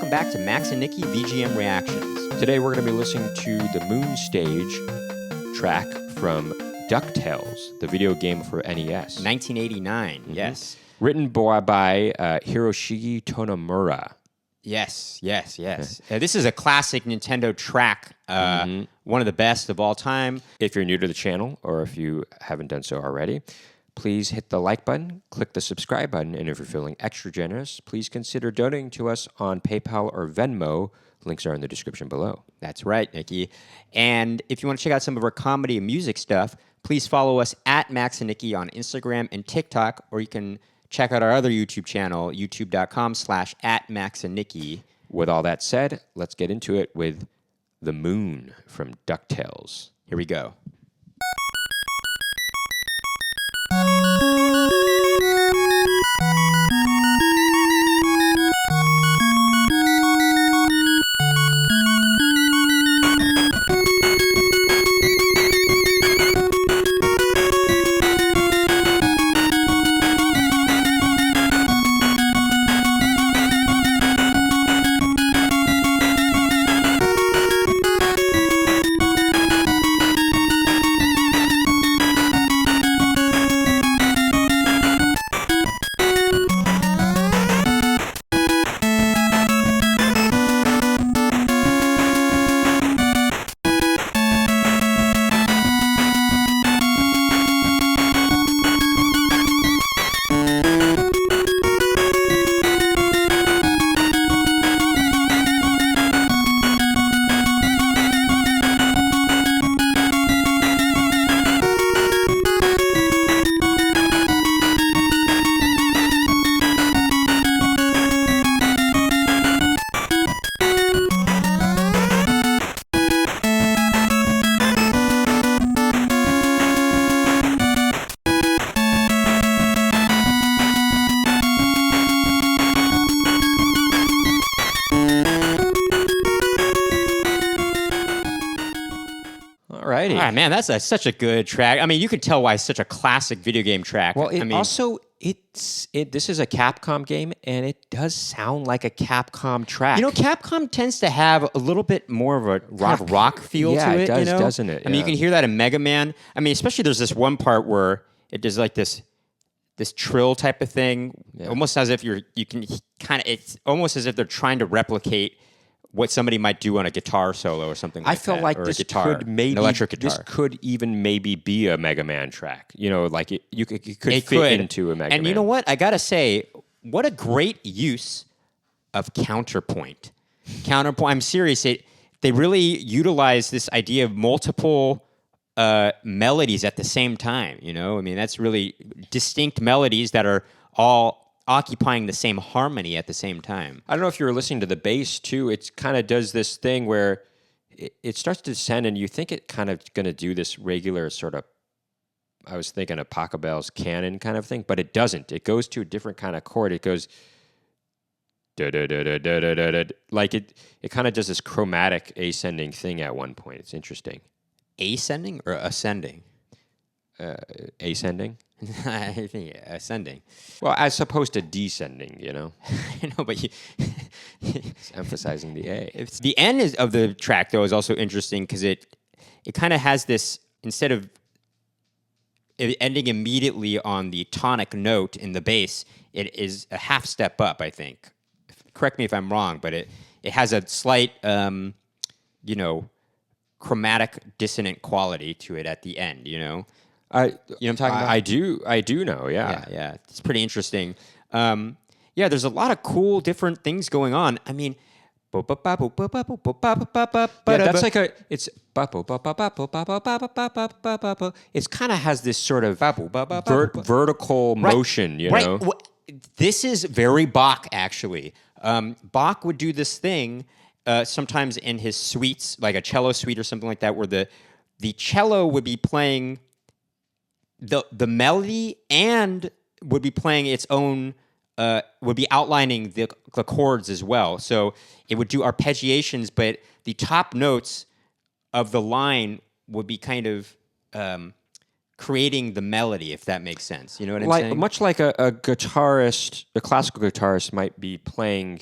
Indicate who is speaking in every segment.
Speaker 1: welcome back to Max and Nicky VGM Reactions.
Speaker 2: Today we're going to be listening to the Moon Stage track from DuckTales, the video game for NES.
Speaker 1: 1989, yes.
Speaker 2: Written by Hiroshige Tonomura.
Speaker 1: Yes. This is a classic Nintendo track, one of the best of all time.
Speaker 2: If you're new to the channel, or if you haven't done so already, please hit the like button, click the subscribe button, and if you're feeling extra generous, please consider donating to us on PayPal or Venmo. Links are in the description below.
Speaker 1: That's right, Nicky. And if you want to check out some of our comedy and music stuff, please follow us at Max and Nicky on Instagram and TikTok, or you can check out our other YouTube channel, youtube.com/@MaxandNicky.
Speaker 2: With all that said, let's get into it with The Moon from DuckTales.
Speaker 1: Here we go.
Speaker 2: Alrighty.
Speaker 1: All right, man, that's such a good track. I mean, you could tell why it's such a classic video game track.
Speaker 2: Well,
Speaker 1: I mean,
Speaker 2: this is a Capcom game, and it does sound like a Capcom track.
Speaker 1: you know, Capcom tends to have a little bit more of a rock feel
Speaker 2: Yeah,
Speaker 1: to it.
Speaker 2: it does,
Speaker 1: you know?
Speaker 2: doesn't it?
Speaker 1: I mean, you
Speaker 2: Yeah.
Speaker 1: can hear that in Mega Man. I mean, especially there's this one part where it does like this trill type of thing, almost as if it's almost as if they're trying to replicate what somebody might do on a guitar solo or something like that.
Speaker 2: I feel like
Speaker 1: or
Speaker 2: this
Speaker 1: a guitar,
Speaker 2: could maybe
Speaker 1: an electric guitar.
Speaker 2: This could even maybe be a Mega Man track. You know, like it could
Speaker 1: It
Speaker 2: fit
Speaker 1: could.
Speaker 2: into a Mega Man.
Speaker 1: And you know what? I gotta say, what a great use of counterpoint. I'm serious. They really utilize this idea of multiple melodies at the same time. You know, I mean, that's really distinct melodies that are all occupying the same harmony at the same time.
Speaker 2: I don't know if you were listening to the bass too. It kind of does this thing where it starts to descend, and you think it kind of going to do this regular sort of. I was thinking of Pachelbel's canon kind of thing, but it doesn't. It goes to a different kind of chord. It goes da da da da da da da. Like it kind of does this chromatic ascending thing at one point. It's interesting.
Speaker 1: Ascending or ascending?
Speaker 2: Ascending.
Speaker 1: I think ascending.
Speaker 2: Well, as opposed to descending, you know.
Speaker 1: I know, but
Speaker 2: It's emphasizing the A.
Speaker 1: the end of the track though is also interesting because it kind of has this, instead of it ending immediately on the tonic note in the bass, it is a half step up, I think. Correct me if I'm wrong, but it has a slight chromatic dissonant quality to it at the end, you know. You know what I'm talking about?
Speaker 2: I do know, yeah.
Speaker 1: Yeah. It's pretty interesting. There's a lot of cool different things going on. I mean,
Speaker 2: Yeah, that's like it's kind of has this sort of vertical motion, you know.
Speaker 1: Right. This is very Bach, actually. Bach would do this thing sometimes in his suites, like a cello suite or something like that, where the cello would be playing the melody and would be playing its own, would be outlining the chords as well. So it would do arpeggiations, but the top notes of the line would be kind of creating the melody, if that makes sense. You know what I'm saying?
Speaker 2: Much like a guitarist, a classical guitarist might be playing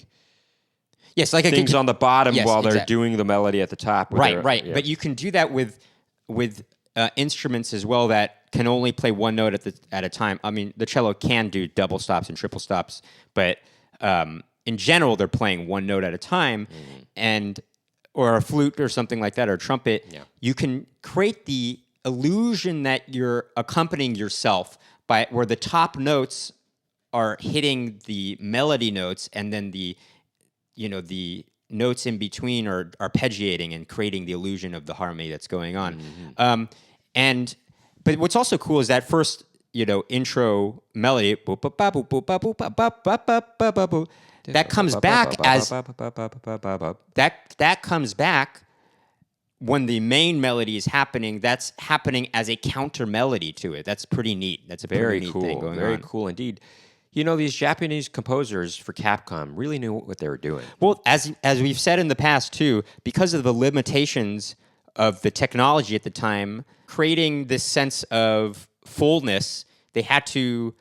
Speaker 1: Yes, like
Speaker 2: things on the bottom
Speaker 1: Yes,
Speaker 2: while they're
Speaker 1: exactly.
Speaker 2: doing the melody at the top. with
Speaker 1: Right,
Speaker 2: their-
Speaker 1: right.
Speaker 2: yeah.
Speaker 1: But you can do that with instruments as well that can only play one note at a time. I mean, the cello can do double stops and triple stops, but in general, they're playing one note at a time, and or a flute or something like that, or a trumpet.
Speaker 2: Yeah.
Speaker 1: You can create the illusion that you're accompanying yourself by where the top notes are hitting the melody notes, and then the notes in between are arpeggiating and creating the illusion of the harmony that's going on. But what's also cool is that first intro melody that comes back as that comes back when the main melody is happening. That's happening as a counter melody to it. That's pretty neat. That's a
Speaker 2: Very
Speaker 1: pretty neat
Speaker 2: cool.
Speaker 1: thing going
Speaker 2: Very
Speaker 1: on.
Speaker 2: cool indeed. You know, these Japanese composers for Capcom really knew what they were doing.
Speaker 1: Well, as we've said in the past too, because of the limitations of the technology at the time, creating this sense of fullness, they had to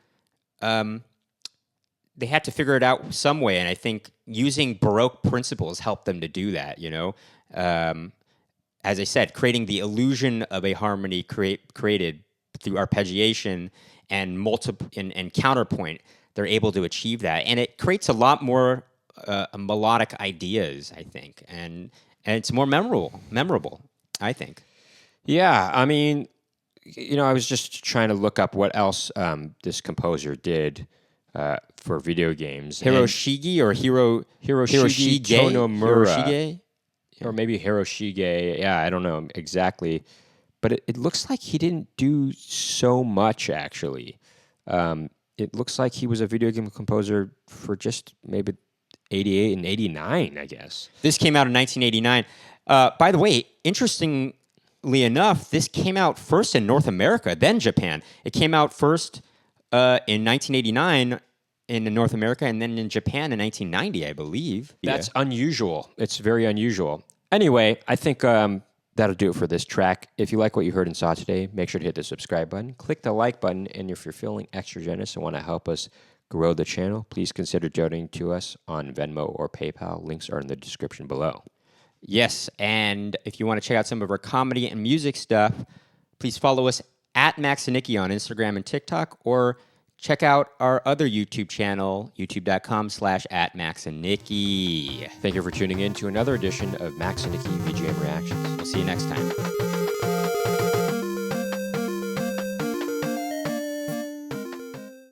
Speaker 1: figure it out some way, and I think using Baroque principles helped them to do that. As I said, creating the illusion of a harmony created through arpeggiation and and counterpoint. They're able to achieve that, and it creates a lot more melodic ideas, I think, and it's more memorable, I think.
Speaker 2: Yeah, I mean, I was just trying to look up what else this composer did for video games.
Speaker 1: Hiroshige or
Speaker 2: Hiroshige Tonomura.
Speaker 1: Hiroshige?
Speaker 2: Or maybe Hiroshige. Yeah, I don't know exactly. But it looks like he didn't do so much, actually. It looks like he was a video game composer for just maybe 88 and 89, I guess.
Speaker 1: This came out in 1989. By the way, interestingly enough, this came out first in North America, then Japan. It came out first in 1989 in North America, and then in Japan in 1990, I believe.
Speaker 2: That's unusual. It's very unusual. Anyway, I think that'll do it for this track. If you like what you heard and saw today, make sure to hit the subscribe button, click the like button, and if you're feeling extra generous and want to help us grow the channel, please consider donating to us on Venmo or PayPal. Links are in the description below.
Speaker 1: Yes, and if you want to check out some of our comedy and music stuff, please follow us at Max Nicky on Instagram and TikTok, or check out our other YouTube channel, youtube.com/@MaxandNicky.
Speaker 2: Thank you for tuning in to another edition of Max and Nicky VGM Reactions.
Speaker 1: We'll see you next time.